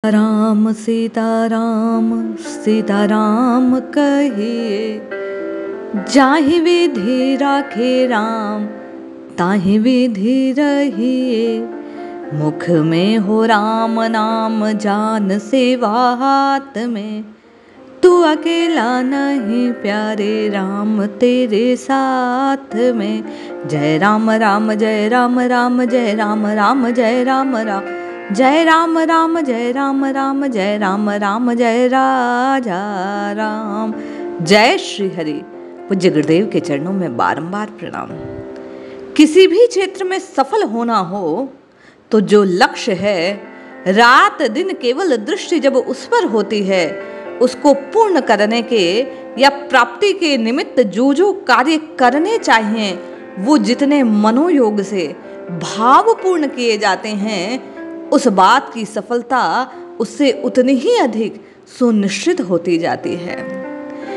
राम सीताराम सीताराम कहिए, जाहि विधि राखे राम ताहि विधि रहिए। मुख में हो राम नाम जान सेवा हाथ में, तू अकेला नहीं प्यारे राम तेरे साथ में। जय राम राम जय राम राम जय राम राम जय राम राम जय राम राम जय राम राम जय राम राम जय राजा राम। जय श्री हरि। पूज्य गुरुदेव के चरणों में बारंबार प्रणाम। किसी भी क्षेत्र में सफल होना हो तो जो लक्ष्य है, रात दिन केवल दृष्टि जब उस पर होती है, उसको पूर्ण करने के या प्राप्ति के निमित्त जो जो कार्य करने चाहिए वो जितने मनोयोग से भावपूर्ण किए जाते हैं, उस बात की सफलता उससे उतनी ही अधिक सुनिश्चित होती जाती है।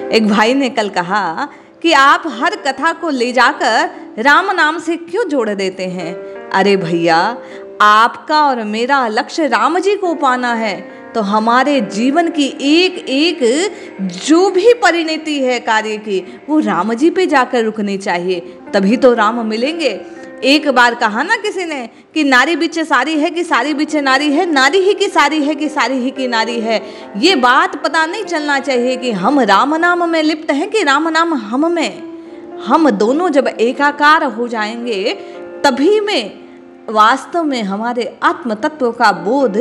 एक भाई ने कल कहा कि आप हर कथा को ले जाकर राम नाम से क्यों जोड़ देते हैं। अरे भैया, आपका और मेरा लक्ष्य राम जी को पाना है, तो हमारे जीवन की एक एक जो भी परिणति है कार्य की, वो राम जी पे जाकर रुकनी चाहिए, तभी तो राम मिलेंगे। एक बार कहा ना किसी ने कि नारी बीच सारी है कि सारी बीच नारी है, नारी ही की सारी है कि सारी ही की नारी है। ये बात पता नहीं चलना चाहिए कि हम राम नाम में लिप्त हैं कि राम नाम हम में। हम दोनों जब एकाकार हो जाएंगे, तभी में वास्तव में हमारे आत्म तत्व का बोध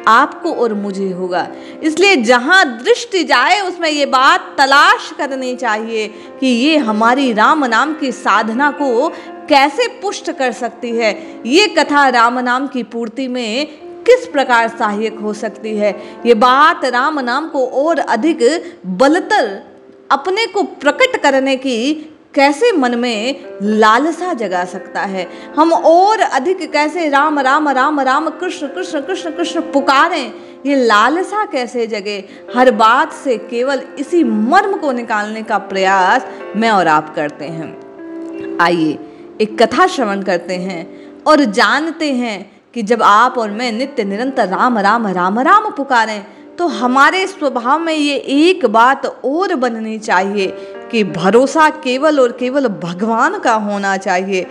आपको और मुझे होगा। इसलिए जहां दृष्टि जाए उसमें ये बात तलाश करनी चाहिए कि ये हमारी राम नाम की साधना को कैसे पुष्ट कर सकती है, ये कथा राम नाम की पूर्ति में किस प्रकार सहायक हो सकती है। ये बात राम नाम को और अधिक बलतर अपने को प्रकट करने की कैसे मन में लालसा जगा सकता है। हम और अधिक कैसे राम राम राम राम कृष्ण कृष्ण कृष्ण कृष्ण पुकारें, ये लालसा कैसे जगे। हर बात से केवल इसी मर्म को निकालने का प्रयास मैं और आप करते हैं। आइए एक कथा श्रवण करते हैं और जानते हैं कि जब आप और मैं नित्य निरंतर राम राम राम राम पुकारें, तो हमारे स्वभाव में ये एक बात और बननी चाहिए कि भरोसा केवल और केवल भगवान का होना चाहिए।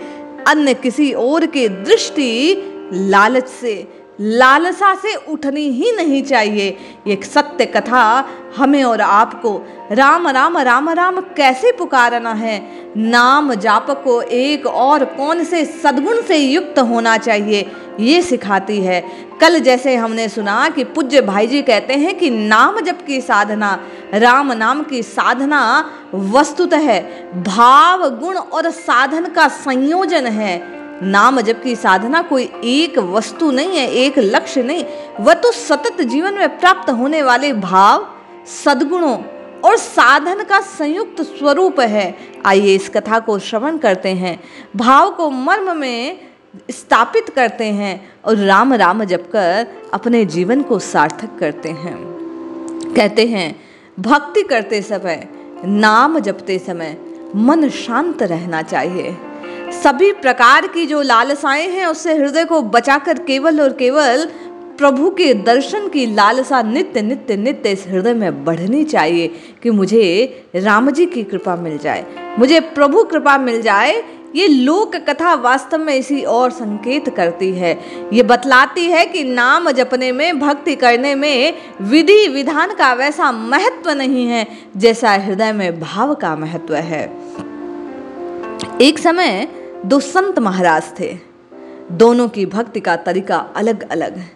अन्य किसी और के दृष्टि लालच से, लालसा से उठनी ही नहीं चाहिए। ये सत्य कथा हमें और आपको राम राम राम राम कैसे पुकारना है, नाम जाप को एक और कौन से सद्गुण से युक्त होना चाहिए, ये सिखाती है। कल जैसे हमने सुना कि पूज्य भाई जी कहते हैं कि नाम जप की साधना, राम नाम की साधना वस्तुतः भाव गुण और साधन का संयोजन है। नाम जप की साधना कोई एक वस्तु नहीं है, एक लक्ष्य नहीं, वह तो सतत जीवन में प्राप्त होने वाले भाव, सद्गुणों और साधन का संयुक्त स्वरूप है। आइए इस कथा को श्रवण करते हैं, भाव को मर्म में स्थापित करते हैं और राम राम जप कर अपने जीवन को सार्थक करते हैं। कहते हैं, भक्ति करते समय, नाम जपते समय मन शांत रहना चाहिए। सभी प्रकार की जो लालसाएं हैं उससे हृदय को बचाकर केवल और केवल प्रभु के दर्शन की लालसा नित्य नित्य नित्य इस हृदय में बढ़नी चाहिए कि मुझे राम जी की कृपा मिल जाए, मुझे प्रभु कृपा मिल जाए। ये लोक कथा वास्तव में इसी और संकेत करती है। ये बतलाती है कि नाम जपने में, भक्ति करने में विधि विधान का वैसा महत्व नहीं है जैसा हृदय में भाव का महत्व है। एक समय दो संत महाराज थे, दोनों की भक्ति का तरीका अलग अलग है।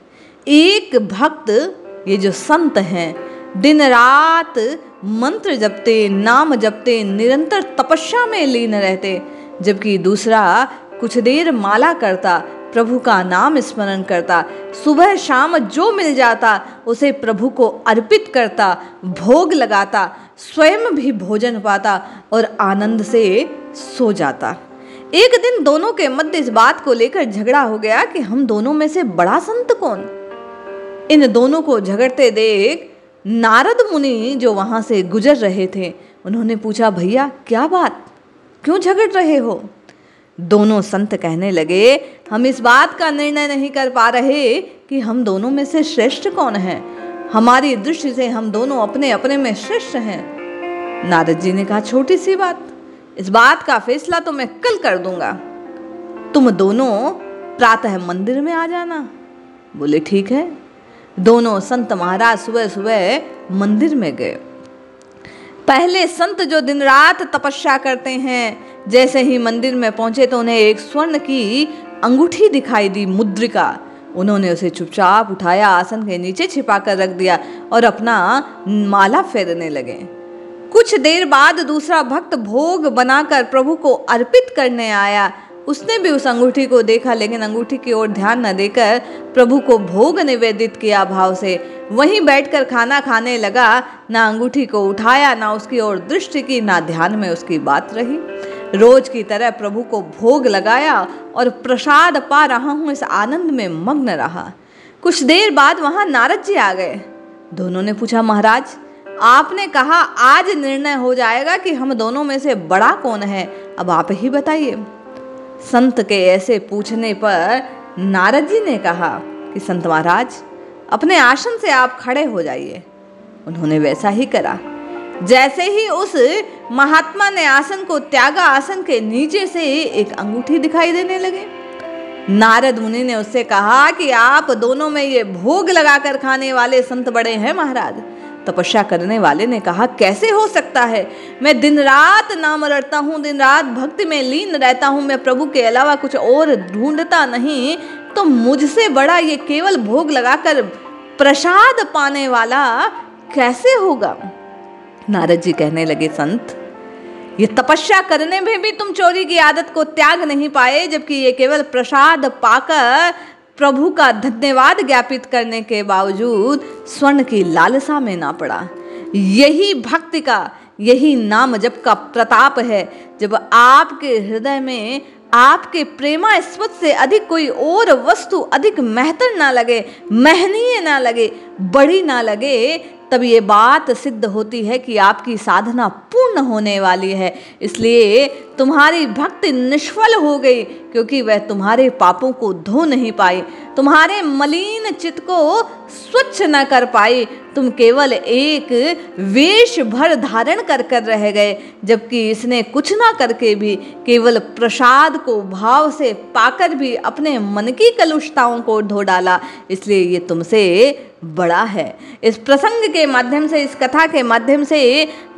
एक भक्त, ये जो संत हैं, दिन रात मंत्र जपते, नाम जपते, निरंतर तपस्या में लीन रहते, जबकि दूसरा कुछ देर माला करता, प्रभु का नाम स्मरण करता, सुबह शाम जो मिल जाता उसे प्रभु को अर्पित करता, भोग लगाता, स्वयं भी भोजन पाता और आनंद से सो जाता। एक दिन दोनों के मध्य इस बात को लेकर झगड़ा हो गया कि हम दोनों में से बड़ा संत कौन। इन दोनों को झगड़ते देख नारद मुनि जो वहां से गुजर रहे थे, उन्होंने पूछा, भैया क्या बात, क्यों झगड़ रहे हो। दोनों संत कहने लगे, हम इस बात का निर्णय नहीं कर पा रहे कि हम दोनों में से श्रेष्ठ कौन है। हमारी दृष्टि से हम दोनों अपने अपने में श्रेष्ठ हैं। नारद जी ने कहा, छोटी सी बात, इस बात का फैसला तो मैं कल कर दूंगा। तुम दोनों प्रातः मंदिर में आ जाना। बोले ठीक है। दोनों संत महाराज सुबह सुबह मंदिर में गए। पहले संत जो दिन रात तपस्या करते हैं, जैसे ही मंदिर में पहुंचे तो उन्हें एक स्वर्ण की अंगूठी दिखाई दी, मुद्रिका। उन्होंने उसे चुपचाप उठाया, आसन के नीचे छिपा कर रख दिया और अपना माला फेरने लगे। कुछ देर बाद दूसरा भक्त भोग बनाकर प्रभु को अर्पित करने आया। उसने भी उस अंगूठी को देखा, लेकिन अंगूठी की ओर ध्यान न देकर प्रभु को भोग निवेदित किया भाव से। वहीं बैठकर खाना खाने लगा। ना अंगूठी को उठाया, ना उसकी ओर दृष्टि की, ना ध्यान में उसकी बात रही। रोज की तरह प्रभु को भोग लगाया और प्रसाद पा रहा हूं, इस आनंद में मग्न रहा। कुछ देर बाद वहां नारद जी आ गए। दोनों ने पूछा, महाराज आपने कहा आज निर्णय हो जाएगा कि हम दोनों में से बड़ा कौन है, अब आप ही बताइए। संत के ऐसे पूछने पर नारद जी ने कहा कि संत महाराज अपने आसन से आप खड़े हो जाइए। उन्होंने वैसा ही करा। जैसे ही उस महात्मा ने आसन को त्यागा, आसन के नीचे से एक अंगूठी दिखाई देने लगे। नारद मुनि ने उससे कहा कि आप दोनों में ये भोग लगाकर खाने वाले संत बड़े हैं महाराज। तपस्या करने वाले ने कहा, कैसे हो सकता है? मैं दिन रात नाम रटता हूँ, दिन रात भक्ति में लीन रहता हूँ, मैं प्रभु के अलावा कुछ और ढूंढता नहीं, तो मुझसे बड़ा ये केवल भोग लगाकर प्रसाद पाने वाला कैसे होगा? नारद जी कहने लगे, संत ये तपस्या करने में भी तुम चोरी की आदत को त्याग नहीं पाए, जबकि ये केवल प्रसाद पाकर प्रभु का धन्यवाद ज्ञापित करने के बावजूद स्वर्ण की लालसा में ना पड़ा। यही भक्ति का, यही नाम जप का प्रताप है। जब आपके हृदय में आपके प्रेमास्पद से अधिक कोई और वस्तु अधिक महत्तर ना लगे, महनीय ना लगे, बड़ी ना लगे, तब ये बात सिद्ध होती है कि आपकी साधना पूर्ण होने वाली है। इसलिए तुम्हारी भक्ति निष्फल हो गई, क्योंकि वह तुम्हारे पापों को धो नहीं पाई, तुम्हारे मलिन चित्त को स्वच्छ न कर पाई। तुम केवल एक वेश भर धारण कर कर रह गए, जबकि इसने कुछ ना करके भी केवल प्रसाद को भाव से पाकर भी अपने मन की कलुषताओं को धो डाला। इसलिए ये तुमसे बड़ा है। इस प्रसंग के माध्यम से, इस कथा के माध्यम से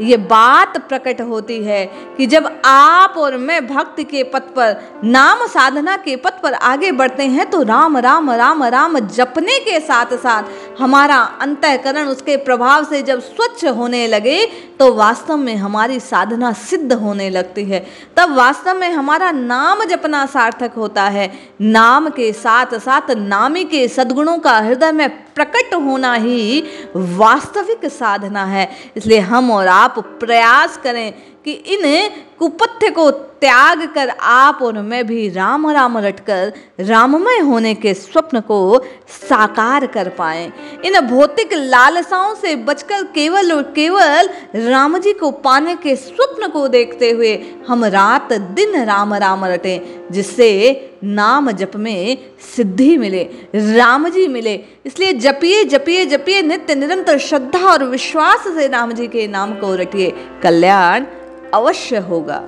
ये बात प्रकट होती है कि जब आप और मैं भक्ति के पथ पर, नाम साधना के पथ पर आगे बढ़ते हैं, तो राम राम राम राम जपने के साथ साथ हमारा अंतःकरण उसके प्रभाव से जब स्वच्छ होने लगे, तो वास्तव में हमारी साधना सिद्ध होने लगती है। तब वास्तव में हमारा नाम जपना सार्थक होता है। नाम के साथ साथ नामी के सद्गुणों का हृदय में प्रकट होना ही वास्तविक साधना है। इसलिए हम और आप प्रयास करें कि इन कुपथ्य को त्याग कर आप और मैं भी राम राम रटकर राममय होने के स्वप्न को साकार कर पाएं। इन भौतिक लालसाओं से बचकर केवल और केवल राम जी को पाने के स्वप्न को देखते हुए हम रात दिन राम राम रटें, जिससे नाम जप में सिद्धि मिले, राम जी मिले। इसलिए जपिए जपिए जपिए, नित्य निरंतर श्रद्धा और विश्वास से राम जी के नाम को रटिए, कल्याण अवश्य होगा।